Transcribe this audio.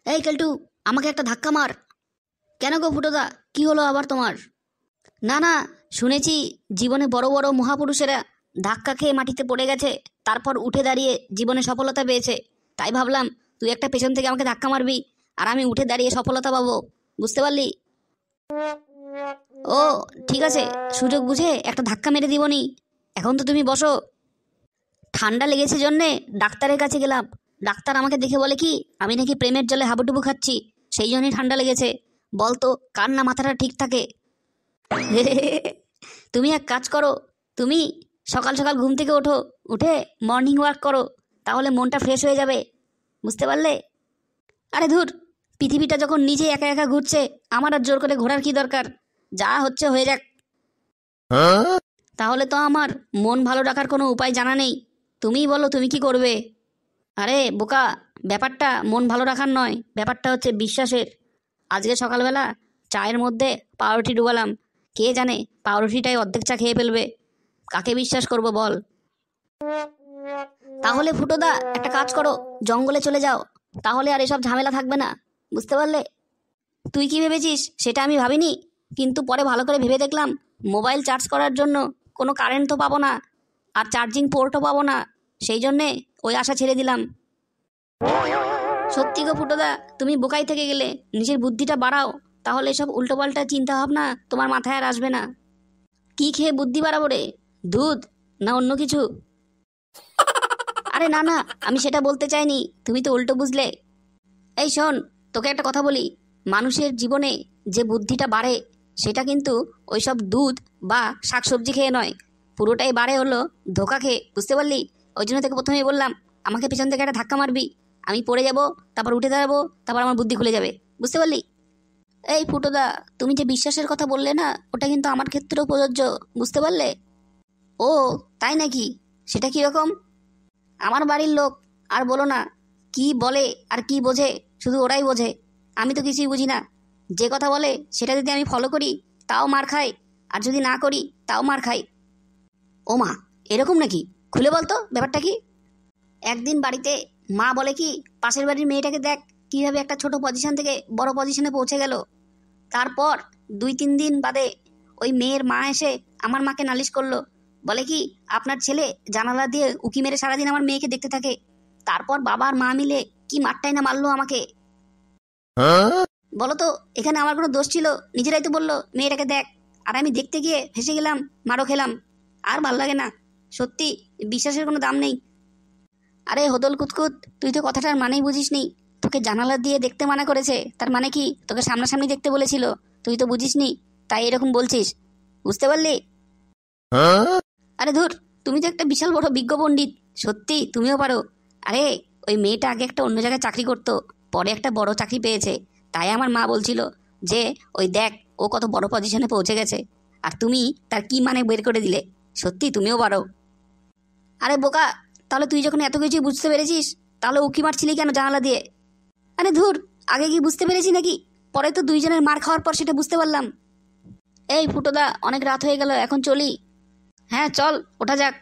এই কেলটু, আমাকে একটা ধাক্কা মার। কেন গো ফুটোদা, কি হলো আবার তোমার? না না, শুনেছি জীবনে বড় বড় মহাপুরুষেরা ধাক্কা খেয়ে মাটিতে পড়ে গেছে, তারপর উঠে দাঁড়িয়ে জীবনে সফলতা পেয়েছে। তাই ভাবলাম তুই একটা পেছন থেকে আমাকে ধাক্কা মারবি, আর আমি উঠে দাঁড়িয়ে সফলতা পাবো। বুঝতে পারলি? ও, ঠিক আছে, সুযোগ বুঝে একটা ধাক্কা মেরে দিবনি। এখন তো তুমি বসো। ঠান্ডা লেগেছে জন্যে ডাক্তারের কাছে গেলাম। ডাক্তার আমাকে দেখে বলে কি আমি নাকি প্রেমের জলে হাবুডুবু খাচ্ছি, সেই জন্যই ঠান্ডা লেগেছে। বলতো কার না মাথাটা ঠিক থাকে? তুমি এক কাজ করো, তুমি সকাল সকাল ঘুম থেকে ওঠো, উঠে মর্নিং ওয়াক করো, তাহলে মনটা ফ্রেশ হয়ে যাবে। বুঝতে পারলে? আরে ধুর, পৃথিবীটা যখন নিজে একা একা ঘুরছে, আমার আর জোর করে ঘোরার কি দরকার? যা হচ্ছে হয়ে যাক। তাহলে তো আমার মন ভালো রাখার কোনো উপায় জানা নেই। তুমিই বলো তুমি কি করবে? আরে বোকা, ব্যাপারটা মন ভালো রাখার নয়, ব্যাপারটা হচ্ছে বিশ্বাসের। আজকে সকালবেলা চায়ের মধ্যে পাউরুটি ডুবালাম, কে জানে পাউরুটিটাই অর্ধেক চা খেয়ে ফেলবে। কাকে বিশ্বাস করব বল? তাহলে ফুটোদা একটা কাজ করো, জঙ্গলে চলে যাও, তাহলে আর এসব ঝামেলা থাকবে না। বুঝতে পারলে? তুই কি ভেবেছিস সেটা আমি ভাবিনি, কিন্তু পরে ভালো করে ভেবে দেখলাম মোবাইল চার্জ করার জন্য কোনো কারেন্ট তো পাবো না, আর চার্জিং পোর্টও পাবো না, সেই জন্যে ওই আশা ছেড়ে দিলাম। সত্যি গো ফুটোদা, তুমি বোকাই থেকে গেলে, নিজের বুদ্ধিটা বাড়াও, তাহলে এসব উল্টোপাল্টা চিন্তা ভাবনা তোমার মাথায় আর আসবে না। কি খেয়ে বুদ্ধি বাড়াবো রে? দুধ না অন্য কিছু? আরে না না, আমি সেটা বলতে চাইনি, তুমি তো উল্টো বুঝলে। এই শোন, তোকে একটা কথা বলি, মানুষের জীবনে যে বুদ্ধিটা বাড়ে সেটা কিন্তু ওইসব দুধ বা শাকসবজি খেয়ে নয়, পুরোটাই বাড়ে হলো ধোকা খেয়ে। বুঝতে পারলি? ওই জন্য তোকে প্রথমেই বললাম আমাকে পেছন থেকে একটা ধাক্কা মারবি, আমি পড়ে যাব, তারপর উঠে দাঁড়াবো, তারপর আমার বুদ্ধি খুলে যাবে। বুঝতে পারলি? এই ফুটোদা, তুমি যে বিশ্বাসের কথা বললে না, ওটা কিন্তু আমার ক্ষেত্রেও প্রযোজ্য। বুঝতে পারলে? ও, তাই নাকি? সেটা কীরকম? আমার বাড়ির লোক আর বলো না, কি বলে আর কি বোঝে, শুধু ওরাই বোঝে, আমি তো কিছুই বুঝি না। যে কথা বলে সেটা যদি আমি ফলো করি তাও মার খাই, আর যদি না করি তাও মার খাই। ও মা, এরকম নাকি? খুলে বলতো ব্যাপারটা কি? একদিন বাড়িতে মা বলে কি পাশের বাড়ির মেয়েটাকে দেখ কিভাবে একটা ছোট পজিশন থেকে বড় পজিশনে পৌঁছে গেল। তারপর 2-3 দিন বাদে ওই মেয়ের মা এসে আমার মাকে নালিশ করলো, বলে কি আপনার ছেলে জানালা দিয়ে উকি মেরে সারাদিন আমার মেয়েকে দেখতে থাকে। তারপর বাবা আর মা মিলে কি মারটাই না মারলো আমাকে। বলো তো এখানে আমার কোনো দোষ ছিল? নিজেরাই তো বললো মেয়েটাকে দেখ, আর আমি দেখতে গিয়ে ফেসে গেলাম, মারও খেলাম। আর ভাল লাগে না, সত্যি বিশ্বাসের কোনো দাম নেই। আরে হোদল কুতকুত, তুই তো কথাটার মানেই বুঝিস নি। তোকে জানালা দিয়ে দেখতে মানা করেছে, তার মানে কি তোকে সামনাসামনি দেখতে বলেছিল? তুই তো বুঝিস নি, তাই এরকম বলছিস। বুঝতে পারলি? আরে ধুর, তুমি তো একটা বিশাল বড় বিজ্ঞ পণ্ডিত, সত্যি তুমিও পারো। আরে ওই মেয়েটা আগে একটা অন্য জায়গায় চাকরি করতো, পরে একটা বড় চাকরি পেয়েছে, তাই আমার মা বলছিল যে ওই দেখ ও কত বড় পজিশনে পৌঁছে গেছে, আর তুমি তার কি মানে বের করে দিলে। সত্যি তুমিও পারো। আরে বোকা, তাহলে তুই যখন এত কিছু বুঝতে পেরেছিস, তাহলে উকি মারছিলি কেন জানালা দিয়ে? আরে ধুর, আগে কি বুঝতে পেরেছি নাকি? পরে তো দুইজনের মার খাওয়ার পর সেটা বুঝতে পারলাম। এই ফুটোদা, অনেক রাত হয়ে গেল, এখন চলি। হ্যাঁ চল, ওঠা যাক।